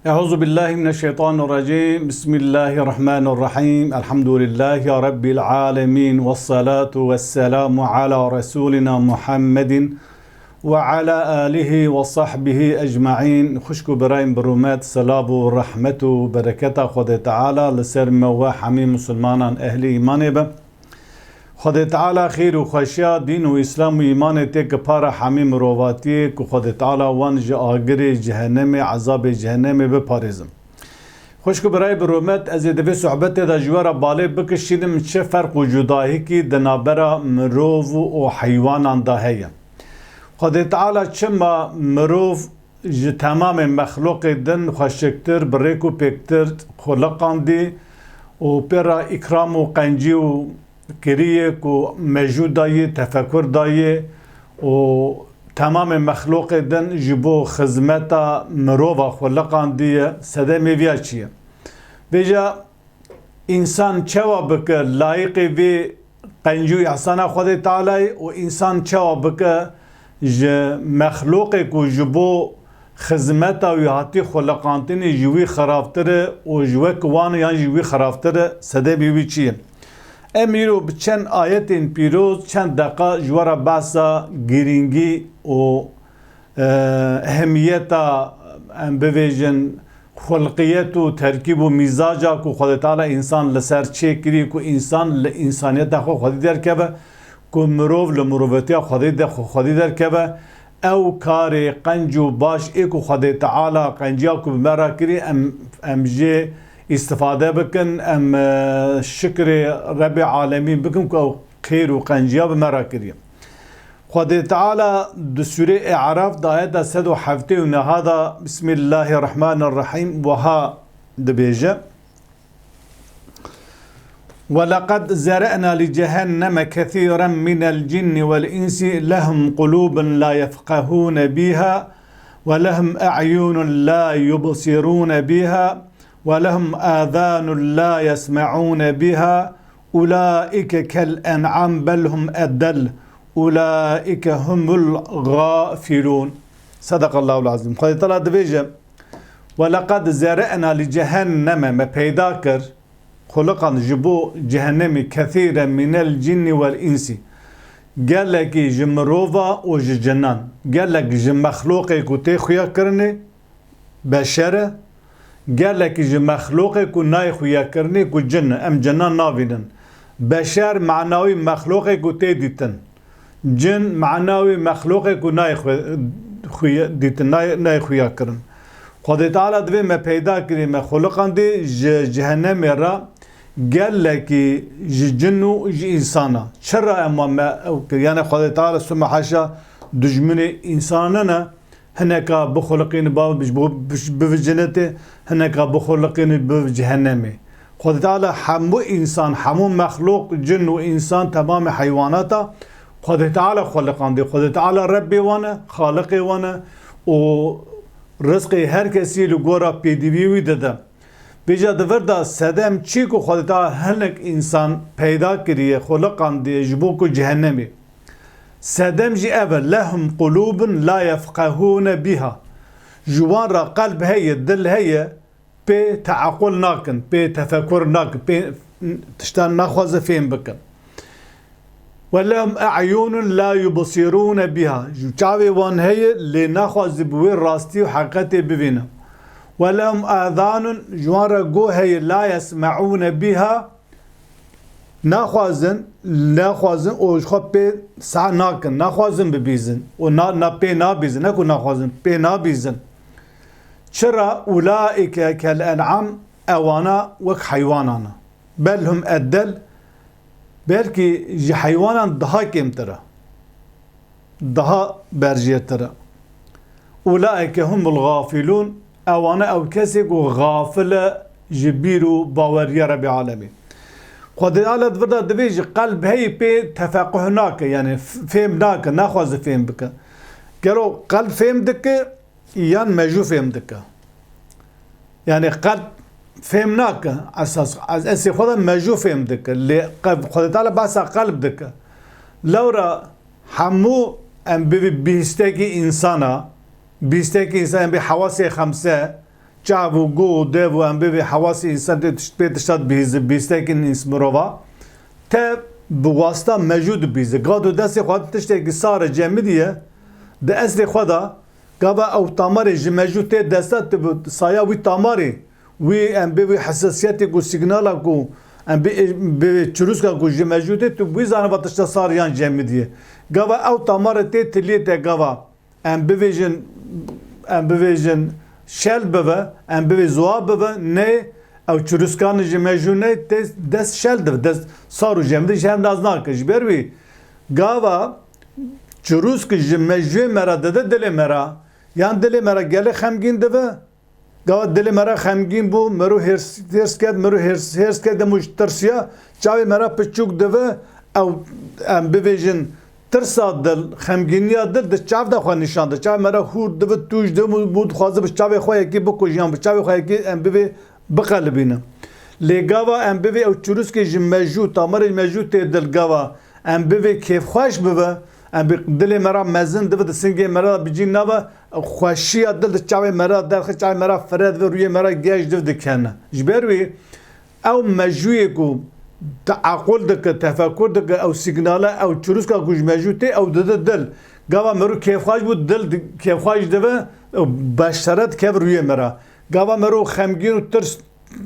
Euzu billahi mineşşeytanirracim. Bismillahirrahmanirrahim. Elhamdülillahi rabbil alamin ve salatu vesselamu ala resulina Muhammedin ve ala alihi ve sahbihi ecmaîn. Xuşku berayim birumet, selavu, rahmetu, bereketa Xwedê Teala li ser me ve hemî Müslümanan ehli îmanê be. Xwedê Teala xêr û xweşiya dîn û îslam û îmanê tê kipara hemî mirovatiyê ku Xwedê Teala wan ji agirê cehennemê, ezabê cehennemê biparêzin. Xweşku birayê bi hurmet, ez ê divê sohbetê de ji we re balê bikişînim çi ferq û cudahiyekî di navbera mirov û heywanan de heye. Xwedê Teala çima mirov ji temamê mexluqê din xweşiktir, birêk û pêktir xulaqandî û pêra îkram û qencî û kiriye ku mevcut dayı, tefekkür dayı o tamamen mehluk eden jibo hizmeta mirova xulaqan diye sedeme viyaçiye. Veja insan çeva bike layık ve qencu ihsana Xwedê Teala'yı o insan çeva bike ji mehluk ku jibo hizmeta ve hati xulaqantini jiwi xaraftere o jiwe kwan yan jiwi xaraftere sedeme viyaçiye. Emiro bi çend ayetin pîroz çend deqa ji wara behsa girîngî û ehemiyeta em bibêjin xulqiyet û terkîb û mîzaca ku Xwedê Teala însan li ser çê kirî ku însan li însaniyeta xwe Xwedî derkeve ku mirov li mirovetiya Xwedî derkeve ew karê qenc û baş ê ku Xwedê Teala qenciya ku bi me re kirî em jê istifade bikin, em şükrê Rabbi Alemîn bikin ku ew xêr û qenciya bi me re kiriye. Xwedê Teala di Sûrê E'raf de ayeta 107 û neha da Bismillahirrahmanirrahim wiha dibêje وَلَقَدْ زَرَعْنَا لِجَهَنَّمَ كَثِيرًا مِنَ الْجِنِّ وَالْإِنسِ لَهُمْ قُلُوبٌ لَا يَفْقَهُونَ بِهَا وَلَهُمْ أَعْيُنٌ لَا يُبْصِرُونَ بِهَا وَلَهُمْ آذَانٌ لَا يَسْمَعُونَ بِهَا أُولَٰئِكَ كَالْأَنْعَامِ بَلْ هُمْ أَضَلُّ أُولَٰئِكَ هُمُ الْغَافِلُونَ. Sadakallahu azim. Xwedê Teala dibêje وَلَقَدْ زَرَعْنَا لِجَهَنَّمَ me peyda kir xulaqan ji bo cehennemî kethîren minel cinni vel insi gelekî ji mirova û ji cinan gelek ji mexluqê ku tê xuya kirinê beşere gelekî ji mexluqê ku nayê xuyakirinê ku cin em cinan nabînin. Beşer manawî mexluqê ku tê dîtin. Cin manawî mexluqê ku nayê xuyakirin. Xwedê Teala divê me peyda kirî me xulaqandî ji cehennemê re gelekî ji cin û ji însana. Çira ema me ew kir yani Xwedê Teala sümme haşa dijminê însana ne hineka bixulaqîn bi cinnetê hineka bixulaqîn bi cehennemê. Xwedê Teala hemû însan, hemû mexluq, cin û însan temamê heywanata Xwedê Teala xulaqandî. Xwedê Teala Rebbê wan e, Xaliqê wan e û rizqê her kesî li gora pêdivî wî dide. Bêja di vir de sedem çî ku Xwedê Teala hinek însan peyda kiriye xulaqandî ji bo ku cehennemê. Sedem jî ev e lehum qulûbun la yefqehûne biha. Ji wan re qalb heye, dil heye pê teeqqul nakin, pê tefekkür nakin, pê tiştan naxwaze fêm bikin. وَلَهُمْ أَعْيُنٌ لَا يُبْصِرُونَ بِهَا çavê wan heye lê naxwaze bi wê rastî û heqetê bibîne. وَلَهُمْ آذَانٌ ji wan re guh heye la yesme'ûne biha naxwazin û ji xwe pê seh nakin, naxwazin bibîzin û pê nabîzin, ne ku naxwazin pê nabîzin. Çira ulâike kel en'am ewana wek heywanan e. Bel hum eddel belki ji heywanan daha kêmtir e. Daha berjiyettir e. Ulâike humul gâfilûn ewana ew kesê ku gafil e ji bîr û baweriya Rabbi Alemîn. Xwedê Teala di vir de divê ji qalb heyê pê tefeqquh nake yani fêm nake, naxwaze fêm bike. Gelo qalb fêm dike yan mecû fêm dike. Yani qalb fêm nake esas esê xwe de mecû fêm dike. Lê Xwedê Teala behsa qalb dike. Lewra hemû em bihîstekî însana bihîstekî însan em bê hewasê xemse چاو و گو و دیو و ام بی حواس انسان پیتشتاد بیستکن اسمروا ته بواسطه موجود بیزه گادو دست خود تشتکی سار جمعیه ده اصل خدا گاوا او تاماری جمجو ته دستات سایا وی تاماری وی ام بی حساسیتی کو سیگنالا کو ام بی چروسکا کو جمجو ته تو وی زانه باتشتا ساریان جمعیه گاوا او تاماری ته تلیه ته گاوا ام بی شل بوه ام بی زوا بوه نه او چروسکان جمجو نه دست شل ده دست سارو جمعی هم نازناک جبروی گاوا چروسک جمجو مرا ده دل مرا یان دل مرا گله خمگین دوه گاوا دل مرا خمگین بو مرو هرس کرد مرو هرس کرد مشترسیا چاوی مرا پچوک دوه او ام بویژن ترسا دل خمگینیا دل ده چاو ده خواه نشان ده چاوی مرا خور دوه توش دوه بود خوازه بش چاوی خواه یکی بکوشیان بش چاوی خواه یکی ام بوی بقلبینه لی گاوا ام بوی او چروس که جمجو تامر جمجو تی دل گاوا ام بوی کیف خوش بوه ام بی دل مرا مزن دوه ده سنگی مرا بجین نوه خوشی دل ده چاوی مرا درخ چاوی مرا فرد و روی مرا گیش دوه دکنه جبروی او مجوی کو تعقل دکه تفکر دکه او سیگناله او چروس که کج مجو تی او ده دل گاوا مرو کیف خوش بود دل کیف خوش دوه بشرت که روی مرا گاوا مرو خمگین و ترس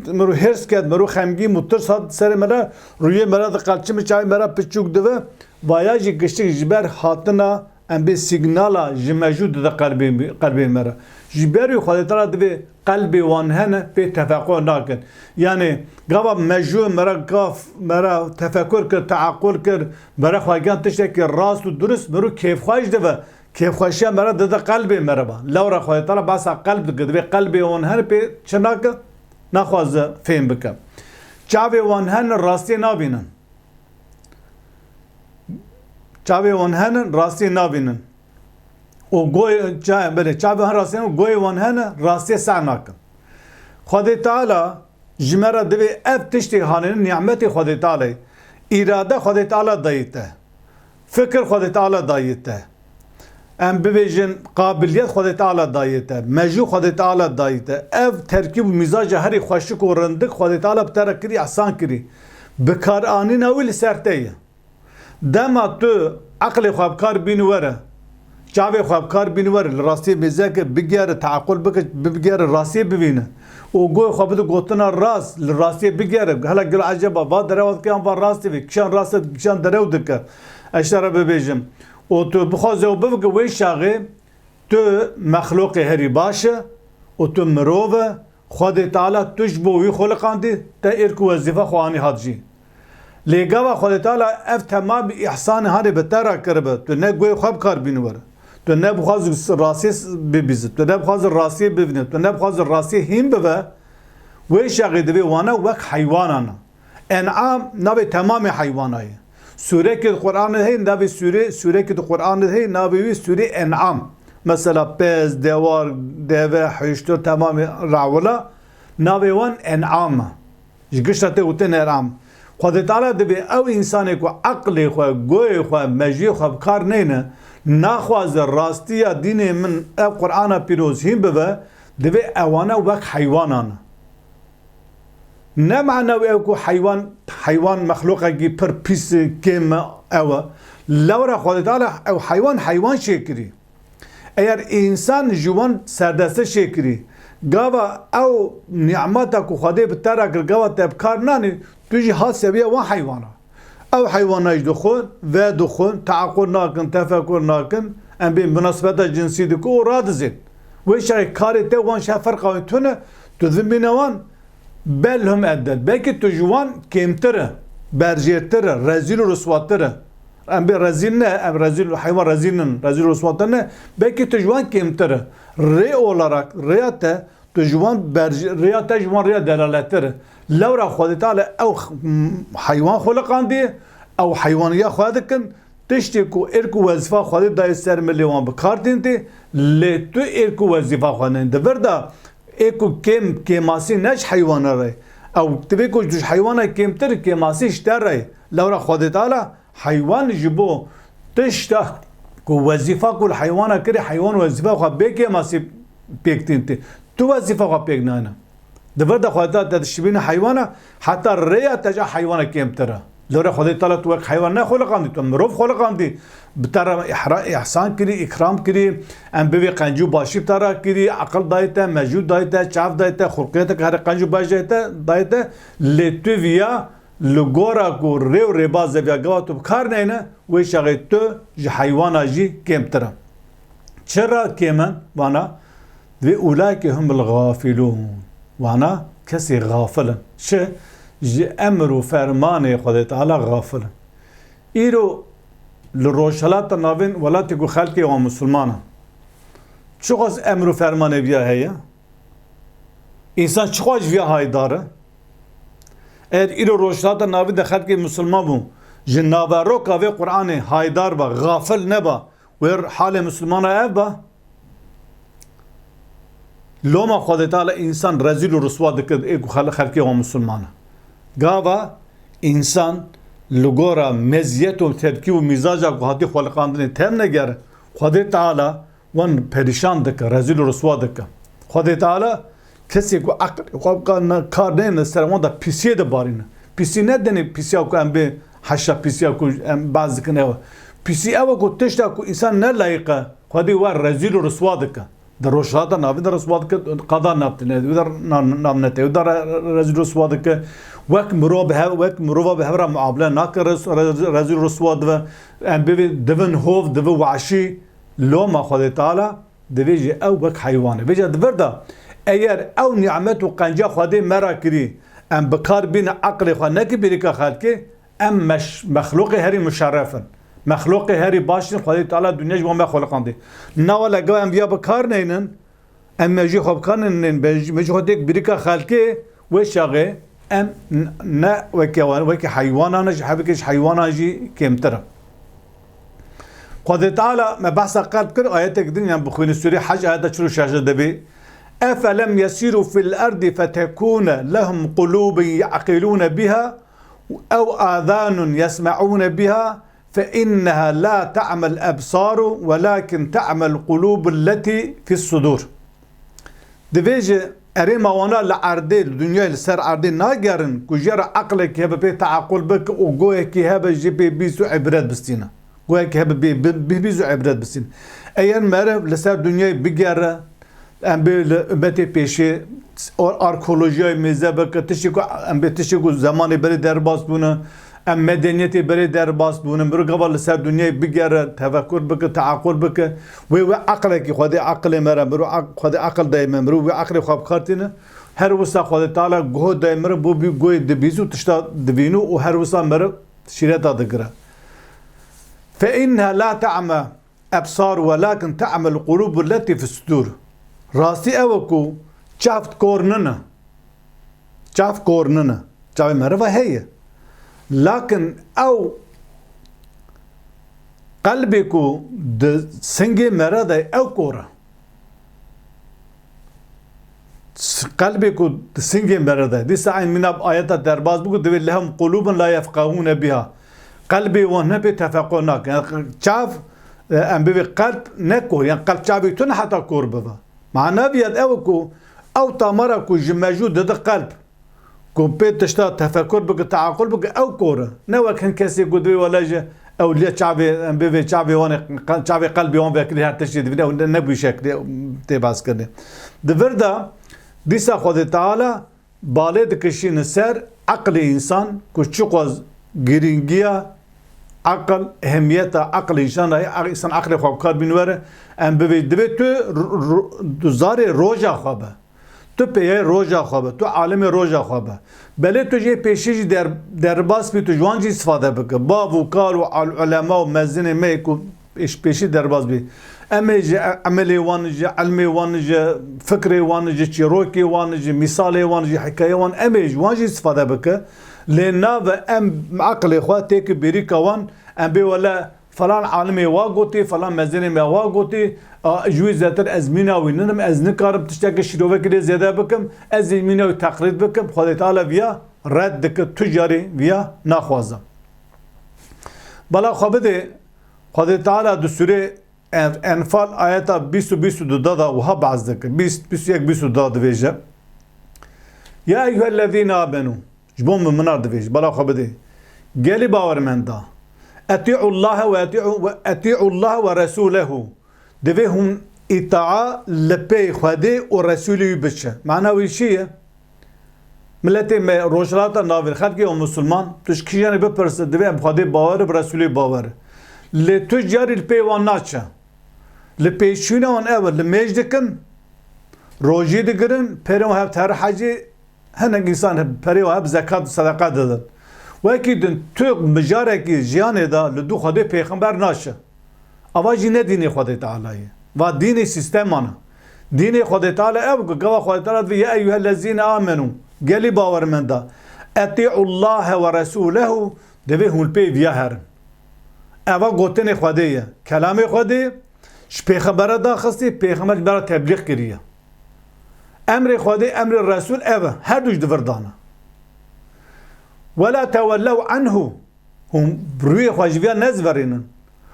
مرو هرس کرد مرو خمگین و ترس هات سر مرا روی مرا ده قلچم چاوی مرا پچوک دوه وایاجی گشتک جبر هاتنا ام بی سیگنالا جمجود ده قلبی مرا جبری خواهد ترا دوی قلبی وانهنه پی تفکر ناکن یعنی گاوا مجو مرا گاف مرا تفکر کرد تعقل کرد مرا خواهگان تشتک راست و درست مرو کیف خواهش دوه کیف خواهشی مرا ده قلبی مرا با لورا خواهد ترا باسا قلب ده دوی قلبی وانهنه پی چناک نخواهد فهم بکم چاوی وانهن راستی نابینن چاوی وانهن راستی نابینن او گوی چاوی وان راستی نابینن گوی وانهن راستی سع ناکن خدا تعالی جمرا دوی اف تشتی حانین نعمت خدا تعالی اراده خدا تعالی دایته فکر خدا تعالی دایته ام ببیجن قابلیت خدا تعالی دایته مجو خدا تعالی دایته اف ترکیب مزاج هری خوشک و رندک خدا تعالی بتره کری احسان کری بکار آنی نویل سرتیه دما تو عقل خوابکار بینوره چاوی خوابکار بینوره راستی بزه که بگیره تعقل بگیره راستی ببینه و گوی خواب تو گوتنا راست راستی بگیره هلا گل عجبا با دروات که هم راستی بی کشان راست کشان درو دکه اشترا ببیجم و تو بخوازه و ببگه وی شاقه تو مخلوق هری باشه و تو مروه خود تعالی توش بوی خلقاندی تا ارکو وظیفه خوانی حدجی لیگا خدا تعالی اف تمام احسان هاری بتره کرده تو نه گوی خواب کار بینوره تو نه بخواز راسی ببیزه تو نه بخواز راسی ببینه تو نه بخواز راسی هم ببه وی شاقی دوی وانا وک حیوانانا انعام نوی تمام حیوانای سوره که قرآن هی نوی سوره که قرآن هی نوی سوره انعام مثلا پز دوار دوه حیشتو تمام راولا نوی وان انعام جگشته وتن انعام خدا تعالی دبی او انسانی کو عقل خو گوی خو مجی خو کار نه نخواز راستی دین من او قرآن پیروز هم به دبی اوانا وک حیوانان نه معنی او کو حیوان مخلوقه کی پر پیس کم او لورا خدا تعالی او حیوان شکری اگر انسان جوان سردسته شکری گاوا او نعمت کو خدا بتره گاوا تبکار نه توجي حاسبية وحيوانا او حيواناش دخول و دخول تعقل ناكن تفكر ناكن ام بين مناسبة جنسي دكو رادزين ويش كاري تي وان شا فرقه تونه تذمين وان بلهم ادل بلكي تجوان كيمتره برجيتره رزيل رسواتره ام بين رزيلنا ام رزيل حيوان رزيل رسواتنا بلكي تجوان كيمتره ري olarak رياته تجوان رياته جوان ريا دلالتره لورا خدا تعالی او حیوان خلقاندی او حیوانیه خودکن تشتی کو ارکو وظیفه خدا دای سر ملیوان بکاردین تی لی تو ارکو وظیفه خودن دوردا اکو کماسی نش حیوانه ری او تبی کو جوش حیوانه کمتر کماسی شتر ری لورا خدا تعالی حیوان جبو تشتا کو وظیفه کل حیوانه کری حیوان وظیفه خود به کماسی پیکتین تی تو وظیفه خو پیگنانه دبر ده خدا تدشبین حیوانه حتی ریا تجا حیوانه کمتره لوره خدای تعالی تو یک حیوان نه خلقاندی تو مروف خلقاندی بتر احسان کری اکرام کری ام بی قنجو باشی بتر کری عقل دایته موجود دایته چاف دایته خلقیت که هر قنجو باش دایته لتو ویا لگورا کو ریو ریباز ویا گوات کار نه و شغی تو حیوان جی کمتره چرا کمن وانا و اولئک هم الغافلون وانا کسی غافلن چه امر و فرمان خدا تعالی غافل ایرو لروشلات ناوین ولاتی کو خلقی و مسلمانه چقدر امر و فرمان بیا هیا انسان چقدر بیا های داره اگر ایرو روشلات ناوین ده خلقی مسلمان بو جنابرو که قرآن هایدار با غافل نبا و حال مسلمان اب با لوما خدا تعالی انسان رزیل و رسوا دکد ایکو خلقی و مسلمانه گاوا انسان لگورا مزیت و ترکیب و مزاج قهاتی خلقاندن تم نگر خدا تعالی وان پریشان دکه رزیل و رسوا دکه خدا تعالی کسی کو عقل خواب کار نه سر وان دا پیسیه ده بارینه پیسی نه دنی پیسیا کو ام به حشا پیسیا کو بعض کنه پیسی او کو تشتا کو انسان نه لایقه خدا ور رزیل و رسوا دکه در روشات ناوی در رسوا دکه قضا نبتنه در نامنته در رزیل و رسوا دکه وک مرو به هر معامله ناکر رزیل رسوا دو ام به دون هوف دو وعشی لو ما خدا تعالی دویج او وک حیوانه بجا دبردا اگر او نعمت و قنجا خدا مرا کری ام بکار بین عقل خدا نکی بریکا خلقه ام مخلوق هری مشرفن مخلوق هری باشن خدا تعالی دنیا جو ما خلقانده نه ولا گو ام بیا بکار نینن ام مجی خوب کار نین مجی خدا بریکا خلقه و شاغه ام نه وکی حیوانانش حبکش حیواناجی کمتره خدا تعالی ما بحث قلب کر آیت کدین یعنی بخوین سوره حج آیت چلو شاشه دبی افلم يسيروا في الارض فتكون لهم قلوب يعقلون بها او اذان يسمعون بها فانها لا تعمى الابصار ولكن تعمى القلوب التي في الصدور دبيجه اريما وانا لعرضي الدنيا لسر عرضي ناجرن كجر عقلك هبه بي تعقل بك وجوك هبه جي بي بيزو عبرات بستينا جوك هبه بي بيزو عبرات بستينا ايان مره لسر دنيا بيجره ام بي بيشي اركولوجيا مزبك تشيكو ام بتشيكو زمان بري درباس بونه ام مدنيتي بري درباس بونه برو قبل لسر دنيا بيجره تفكر بك تعقل بك و عقلك خدي عقل مره برو خدي عقل دايما برو عقل خواب كارتينه هر وسا خدي تعالى جهد دايما بو بي جوي دبيزو تشتا دبينو وهر وسا مره شيرتا دغرا فانها لا تعمى ابصار ولكن تعمى القلوب التي في الصدور راستی اوکو چافت کورننه چاف مروه هیه لكن او قلبی کو د سنگی مرده او کوره قلبی کو د سنگی مرده دی سعین من آیت درباز بگو دوی لهم قلوبا لا يفقهون بها قلبی و نبی تفقه ناک چاف ام بی قلب نکور یعنی قلب چافی تو نه حتی کور ببا معناه بيد اوكو او تامرا كو موجود ده قلب كو بيت تشتا تفكر بك تعقل بك او كوره نوا كان كاسي قدوي ولا جا او لي شعبي بيبي شعبي وانا شعبي قلبي وان بكري هات تشديد فيديو نبي شكل تباس كده دفردا ديسا خد تعالى بالد كشين سر عقل انسان كو تشقز جرينجيا عقل اهميته عقل انسان انسان عقل خواب کار بینوره ام ببی دبی تو زاری روجا خوابه تو پیه روجا خوابه تو عالم روجا خوابه بله تو جه پیشی در باس بی تو جوان جی استفاده بکه با وکال و علماء و مزین میکو پیشی در باس بی اما جه عملی وانجه علمی وانجه فکری وانجه چیروکی وانجه مثالی وانجه حکایه وان اما جوان جی استفاده بکه لنا و ام عقل خواه تیک بیری کوان ام بی ولا فلان عالمي واقوتي فلان مزيني ما واقوتي جوي زاتر ازمينا وينم از نكارب تشتاك شروع كده زياده بكم ازمينا وتقليد بكم خدای تعالی بیا رد دك تجاري بیا ناخوازه بلا خبده خدای تعالی دو سوره Enfal ayeta 20-22 da وها بعض ذكر 21-22 دبيجه يا أيها الذين آمنوا جبون من منار دبيج بلا خبدي قالي باور من دا أطيعوا الله ورسوله دبيهم إطاعة لبي خدي ورسوله بشه معناه ويشيه ملت روشلات ناویل خلقی و مسلمان تشکیجانی بپرس دویم خدای باور برسولی باور لی تو جاری پیوان ناچه لی پیشونه وان اول لی میج دکن روجی دگرن پیرو هب تر حجی هنگ انسان پیرو هب زکات صدقه دادن وکی دن تو مجاره کی جیانه دا لدو خدای پیغمبر ناشه اواجی نه دینی خدای تعالی و دینی سیستمانه دینی خدای تعالی او گوا خدای تعالی یا ایها الذین آمنو قال باور من دا اطيعوا الله ورسوله دبي هول بي بيهر اوا گوتن خديه كلام خديه ش پیغمبر دا خستی پیغمبر برا تبلیغ کریه امر خديه امر الرسول اوا هر دوش دفردانه ولا تولوا عنه هم بروي خواجبيا نزورين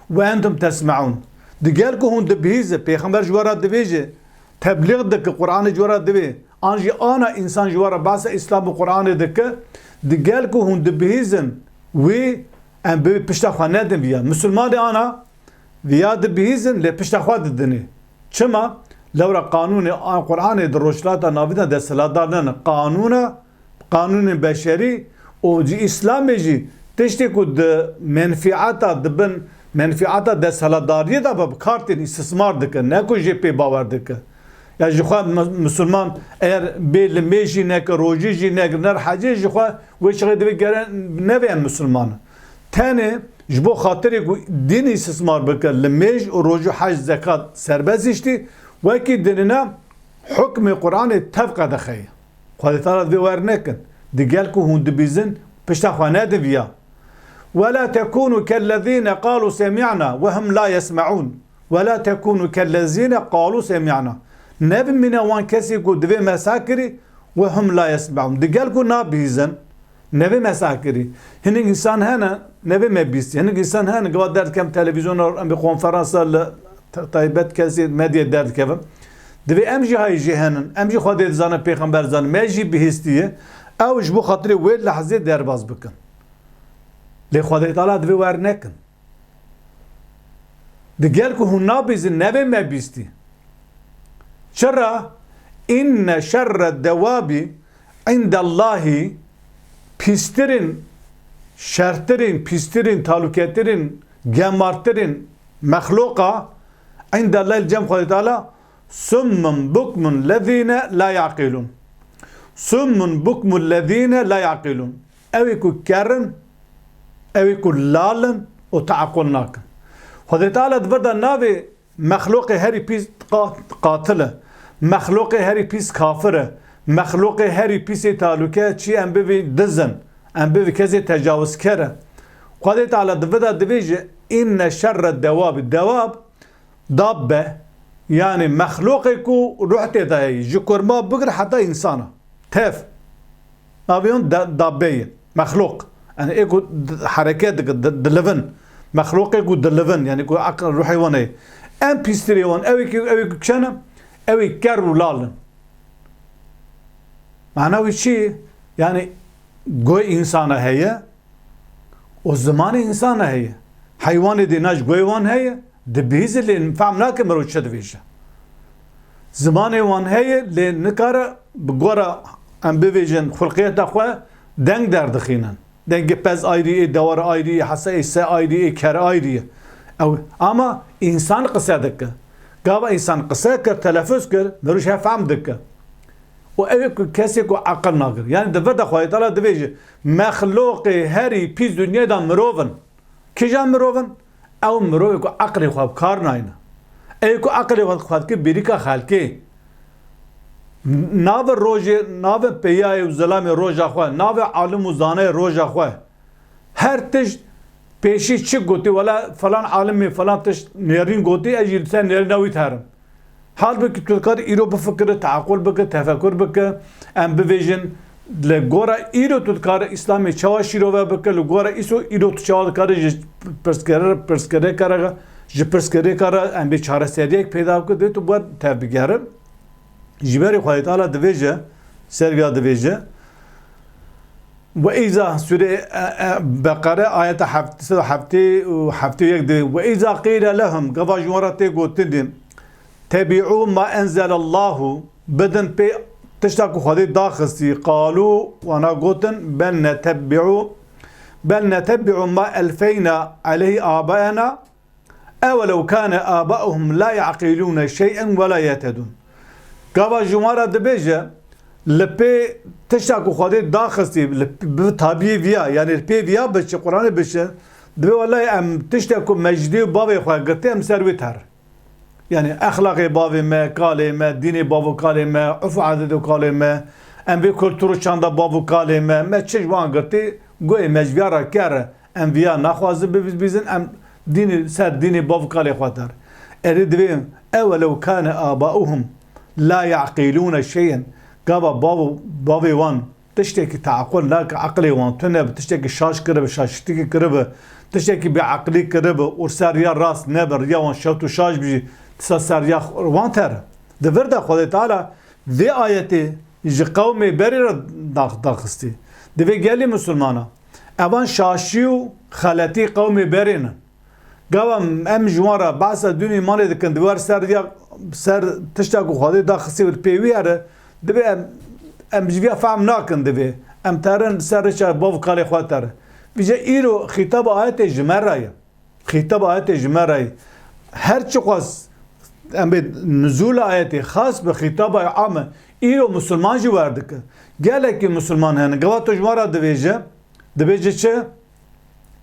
وانتم تسمعون دقالكو هم دبهيزه پیغمبر جوارا دبيجه تبلیغ دك قرآن جوارا دبي آنجی آنا انسان جوارا باس اسلام و قرآن دکه دگل که هون دبهیزن وی ام به پشتا خواه ندن بیا مسلمان آنا ویا دبهیزن لی پشتا خواه ددنی چما لورا قانون قرآن در روشلات ناویدن در سلادارن قانون بشری و جی اسلام جی تشتی که ده منفعاتا دبن منفعاتا در سلاداری دا بکارتین استثمار دکه نکو جی پی باور دکه یا جخوا مسلمان اگر بیل میشی نک روجی جی نک نر حجی جخوا و چقدر دوی گرن نویم مسلمان تنه جبو خاطری کو دین استثمار بکر لمیج و روجو حج زکات سربازشتی و کی دیننا حکم قرآن تفقه دخیه خواهی تعالی دوی ور نکن دیگل کو هند بیزن پشتا خوانه دویا ولا تكونوا كالذين قالوا سمعنا وهم لا يسمعون ولا تكونوا كالذين قالوا سمعنا نبي من وان كسي كو دوي مساكري وهم لا يسمعون دقال كو نابيزن نبي مساكري هن انسان هنا نبي مبيست هن انسان هنا قوات دارت كم تلفزيون ام بكونفرنسا طيبت كسي ميديا دارت كم دوي امجي هاي جي هنن امجي خود زانه پیغمبر زانه ماجي بهستيه او جبو خاطري ويل لحظه درباز بكن لي خدای تعالی دوی ور نکن دقال كو هن نابيزن نبي مبيستي شرع إن شر الدواب عند الله pistirin, şertlerin, pistirin, taluketlerin, gemartlerin, mehluka indellâhil cem Hâdî Teâlâ summun bukmun lezîne la yaqilun. Summun bukmun lezîne la yaqilun. Evi ku kerin, evi ku lalin o taakkul nakin. Hâdî Teâlâ dverda navi mehluki heri pis qatile, mehluki heri pis kafire, mehluki heri pisi taluke çi em bivi dizin, em bivi kezi tecavüz kere. Hâdî Teâlâ dverda divêje inne şerre devab, devab dabbe yani mehluki ku ruh tedayı, ji kurma bigir hatta insana. Tef. Naviyon dabbeyi, mehluk. Yani eko hareket dilivin. Mehluki ku dilivin yani ku akıl ruhi vanayı. En pistiri van evi kuşanım, evi keru lalın. Manavi çi yani goy insana heye, o zamanı insana heye. Hayvanı dinaj goyvan heye, dibihizli infam nakim roçad vişe. Zamanı van heye le nikara bgora em bivejin xulqiyet xwe deng derdixînin. Dengê pez ayrı, dewar ayrı, hesa se ayrı, ker ayrı. Ama insan qise dike. Gava insan qise kir, telaffuz kir, miruş hefam dike. O ev kesi ku akıl nagir. Yani devre de Hâdî Teâlâ divêje mehluqê herî pîs dunyada mirovin. Kîjan mirovin? Ew mirovê ku aqlê xwe kar nayne. Ew ku aqlê xwe ki bêrîka xelkê. Nave rojê, nave peyayê û zilamê roja xwe, nave alim û zanayê roja xwe. Her tişt peşî çi gotî wela falan alimê falan tişt nêrîn gotî ez jî sen nêrîna wî terim. Halbuki tu dikar îro bifikire, teakkul bike, tefekkür bike, em bivêjin li gora îro tu dikar İslamê çawa şîrove bike, li gora îro tu çawa dikar ji pirskere kere Jipirskeri kara em bir çareseriye peyda bıkı de tu bu tebgerin. Jiberi Xwedê Teala dibêje serviya dibêje ve iza Sûre Beqere ayeta heftê û heftê yek dibê ve iza qîle lehum gava ji wan re tê gotin tebi'û ma enzelallahu bidin pê tişta ku Xwedê daxistî qalû wana gotin bel netebbi'û ma elfeyna aleyhi âbaena evelew kâne âba'uhum la ya'qilûne şey'en ve la yehtedûn. Gava jumara dibêje li pê tişta ku Xwedê daxistî bi tabiye viya yani pê viya biçe Qur'anê biçe dibê welahi em tiştek ku mecdî û bavê xwe girtî em ser wê ter. Yani axlaqê bavê me, kalê me, dînê bav û kalê me, urf û adetê û kalê me, em vê kultur û çanda bav û kalê me, me çi ji wan girtî goyê mecbiyara kere em viya naxwazin bibîzin em dînê ser dînê bav û kalê xwe ter. Erê divê evelew kâne âba'uhum la ya'qilûne şey'en gava bavê wan tiştekî teaqul nake aqlê wan tune bi tiştekî şaş kiribe şaşîtîkê kiribe tiştekî beaqlî kiribe û seriya rast nebe riya wan şewt û şaş bijî tisa seriya wan ter. Di vir de Xwedê Teala vê ayetê ji qewmê berê re daxistî. Divê gelî Müslümana evan şaşî û xeletî qewmê berê ne. Gava em ji wan re behsa dûnî imanê dikin divê seriya ser tişta ku Xwedê daxistî pêwî here divê em ji vê fehm nakin divê em terin ser reşa bav kalê xwe ter. Vîce îro xîtaba ayetê ji me re ye. Xîtaba ayetê ji me re ye. Her çi xwaz em bê nuzûla ayetê xas bi xîtaba am îro Müslüman jî werdike. Gelekî Müslüman hene. Gava tu ji wan re dibêje çi?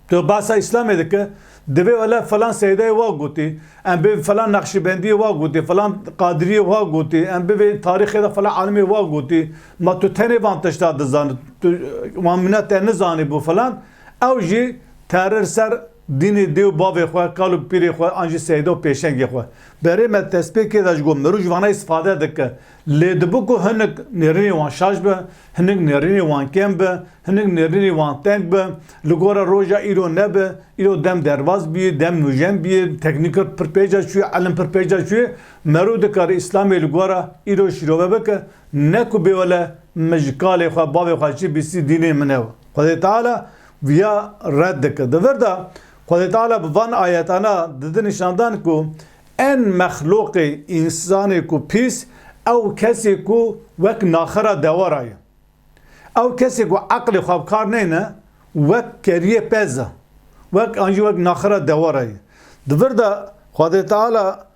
Tu bahsa İslamê dike divê wele falan seydayê wa gotî, em bê falan Nakşibendiyê wa gotî, falan Qadiriyê wa gotî, em bê tarîxê de falan alimê wa gotî, ma tu tenê van tişta dizanî, tu wan minet te nizanî bû falan, ew jî terir ser dînê dê û bavê xwe, kal û pîrê xwe, an jî seyda û pêşengê xwe. Berê me tespêkê de ji got mirov ji vana îstîfade dike. Lê dibe ku hinek nêrînê wan şaş be, hinek nêrînê wan kêm be, hinek nêrînê wan teng be, li gora roja îro nebe, îro dem derbas bîye, dem nûjen bîye, teknîker pir pêca çûye, elim pir pêca çûye, merû dikare İslamê li gora îro şîrove bike, ne ku bê wele me ji kalê xwe, bavê xwe çi bîsî dînê min ew. Xwedê Teala viya red dike. Di vir de Xwedê Teala bi van ayetana didi nîşandan ku en mexluqê însanê ku pîs ew kesê ku wek naxira dewara ye. Ew kesê ku eqlê xwe bi kar neyne wek keriyê pez e. Wek an jî wek naxira dewara ye. Di vir de Xwedê Teala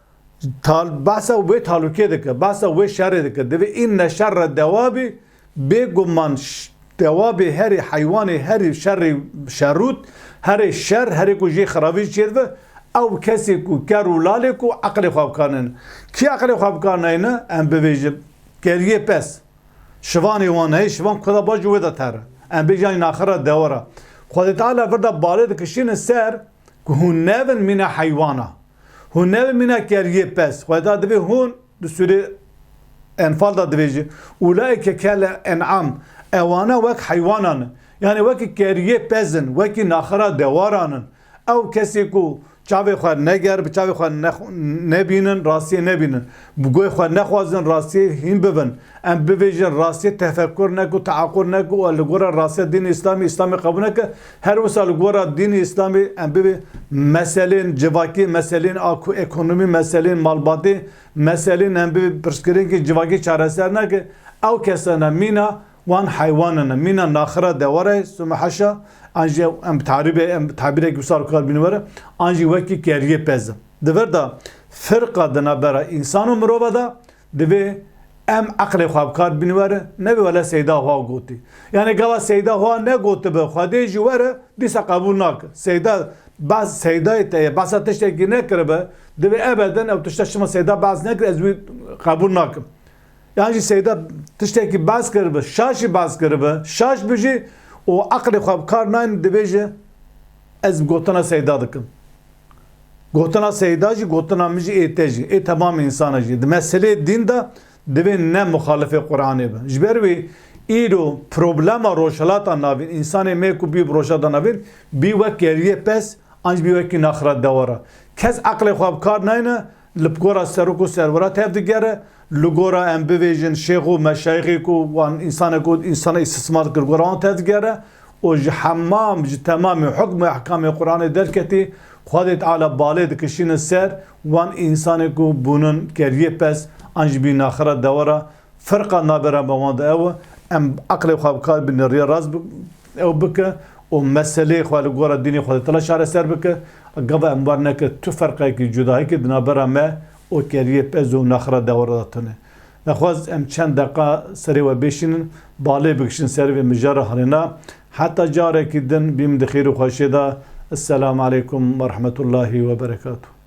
behsa wê talûkê dike, behsa wê şerê dike. Divê înne şerre dewabî bêguman dewabê herî heywanê herî şerrî şerrût herê şer herê ku jê xirabî çêdibe ew kesê ku ker û lalê ku eqlê xwe bi kar neyne. Kî eqlê xwe bi kar neyne em bibêjin keriyê pez. Şivanê wan heye, şivan kuda baş ji wê de ter. Em bêjin naxira dewara. Xwedê Teala vir de balê dikişîne ser ku hûn nevin mîna heywana. Hûn nevin mîna keriyê pez. Xwedê Teala divê hûn di Sûre Enfal da dibêje ulaîke kel en'am ewana wek heywanan. Yani wekî keriyê pezin, wekî naxira dewaran. Ew kesê ku çavê xwe neger, bi çavê xwe nebînin, rastiyê nebînin. Bi goyê xwe nexwazin, rastiyê hîn bibin. Em bibêjin rastiyê tefekkûr neku, teaqûl neku, li gora rastiyê dînê İslamî, İslamê qebûl neke. Her wisa li gora dînê İslamî em bibê meselên civakî, meselên ekonomî, meselên malbatê, meselên em bibê pirsgirênkê civakî çareser neke. Ew kesane mîna wan heywanan, mîna naxira dewara sümme heşa. Anjî em tabîrek wisa kar bînivere anjî wekî keriyê pez. Di vir de firqa di navbera însan û mirova de divê em eqlê xwe bi kar bînivere nevê wele seyda xwe gotî. Yani gava seyda xwe ne gotibe Xwedê jî were dîsa qebûl nake. Seyda baz seydayê te ye behsa tiştekî nekiribe divê ebeden ew tişta şima seyda baz nekir ez wî qebûl nakim. Yani jî seyda tiştekî baz kiribe, şaş jî baz kiribe, şaş bijî o eqlê xwe bi kar nayne dibêje ez gotina seyda dikim. Gotina seyda jî gotina min jî ête jî ê temam insana jî. Di meselê dîn de divê ne muxalifê Qur'anê be. Ji ber wê îro problema rojhilata navîn însanê me ku bî rojhilata navîn bî wek keriyê pez an jî bî wekî naxira dewara. کس عقل خواب کار نینه لبگورا سرک و سرورا تف دیگره لگورا ام بویژن شیخ و مشایخی کو وان انسان استثمار کرگوران تف دیگره و حمام تمام حکم احکام قرآن درکتی خود تعالی باله دکشین سر وان انسان کو بونن کریه پس انج بی ناخره دورا فرقا نابرا بوانده او ام عقل خواب کار بین ریا راز او بکه و مسئله خواه لگورا دینی خود تلا شعر سر بکه قبل امبارنا که تو فرقه که جدایی که دنابرا ما او کریه پس و ناخره دورا داتنه نخواست ام چند دقیقه سری و بیشین باله بکشین سری و مجاره حالینا حتى جارك الدن بيم دخير وخاشدا. السلام عليكم ورحمة الله وبركاته.